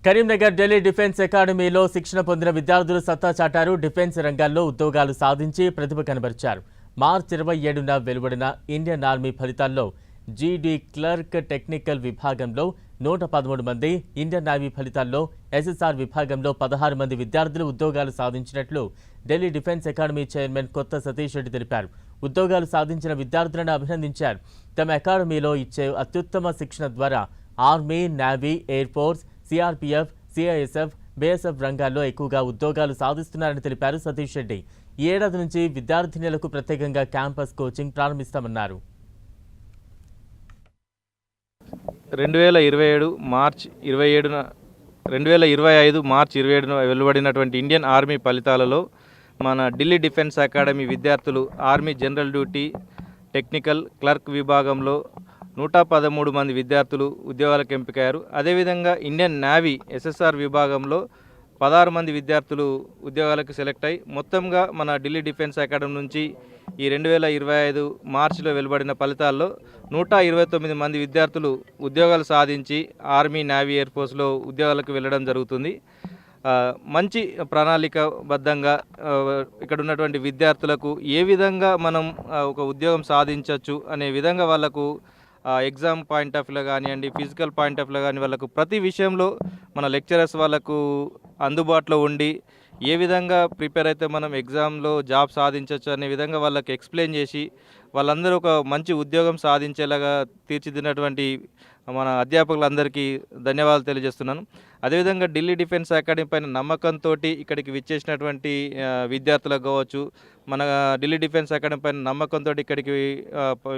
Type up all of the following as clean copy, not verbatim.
Karimnagar Delhi defence అకాడమీలో శిక్షణ పొందిన విద్యార్థులు సత్తా చాటారు. డిఫెన్స్ రంగాల్లో ఉద్యోగాలు సాధించి ప్రతిభ కనబరిచారు. మార్చి 27న వెలువడిన ఇండియన్ ఆర్మీ ఫలితాల్లో జీడీ క్లర్క్ టెక్నికల్ విభాగంలో 113 మంది, ఇండియన్ నేవీ ఫలితాల్లో ఎస్ఎస్ఆర్ విభాగంలో 16 మంది విద్యార్థులు ఉద్యోగాలు సాధించినట్లు ఢిల్లీ డిఫెన్స్ అకాడమీ చైర్మన్ కొత్త సతీష్ రెడ్డి తెలిపారు. ఉద్యోగాలు సాధించిన విద్యార్థులను అభినందించారు. తమ అకాడమీలో ఇచ్చే అత్యుత్తమ శిక్షణ ద్వారా army, navy, air force, CRPF, CISF, BSF రంగాల్లో ఎక్కువగా ఉద్యోగాలు సాధిస్తున్నారని తెలిపారు సతీష్ రెడ్డి. ఈ ఏడాది నుంచి విద్యార్థినులకు ప్రత్యేకంగా క్యాంపస్ కోచింగ్ ప్రారంభిస్తామన్నారు. 2025 మార్చి 27న వెలువడినటువంటి ఇండియన్ ఆర్మీ ఫలితాలలో మన ఢిల్లీ డిఫెన్స్ అకాడమీ విద్యార్థులు army general duty technical clerk విభాగంలో 113 మంది విద్యార్థులు ఉద్యోగాలకు ఎంపికయ్యారు. అదేవిధంగా ఇండియన్ నేవీ ఎస్ఎస్ఆర్ విభాగంలో 16 మంది విద్యార్థులు ఉద్యోగాలకు సెలెక్ట్ అయ్యి మొత్తంగా మన ఢిల్లీ డిఫెన్స్ అకాడమీ నుంచి ఈ 2025 మార్చిలో వెలువడిన ఫలితాల్లో 129 మంది విద్యార్థులు ఉద్యోగాలు సాధించి ఆర్మీ, నేవీ, ఎయిర్ ఫోర్స్లో ఉద్యోగాలకు వెళ్ళడం జరుగుతుంది. మంచి ప్రణాళికబద్ధంగా ఇక్కడ ఉన్నటువంటి విద్యార్థులకు ఏ విధంగా మనం ఒక ఉద్యోగం సాధించవచ్చు అనే విధంగా వాళ్ళకు ఎగ్జామ్ పాయింట్ ఆఫ్ వ్యూలో కానివ్వండి, ఫిజికల్ పాయింట్ ఆఫ్ వ్యూలో కానీ వాళ్ళకు ప్రతి విషయంలో మన లెక్చరర్స్ వాళ్ళకు అందుబాటులో ఉండి ఏ విధంగా ప్రిపేర్ అయితే మనం ఎగ్జామ్లో జాబ్ సాధించవచ్చు అనే విధంగా వాళ్ళకి ఎక్స్ప్లెయిన్ చేసి వాళ్ళందరూ ఒక మంచి ఉద్యోగం సాధించేలాగా తీర్చిదిద్దినటువంటి మన అధ్యాపకులందరికీ ధన్యవాదాలు తెలియజేస్తున్నాను. అదేవిధంగా ఢిల్లీ డిఫెన్స్ అకాడమీ పైన నమ్మకంతో ఇక్కడికి విచ్చేసినటువంటి విద్యార్థులకు కావచ్చు, మన ఢిల్లీ డిఫెన్స్ అకాడమీ పైన నమ్మకంతో ఇక్కడికి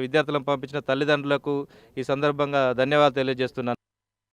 విద్యార్థులను పంపించిన తల్లిదండ్రులకు ఈ సందర్భంగా ధన్యవాదాలు తెలియజేస్తున్నాను.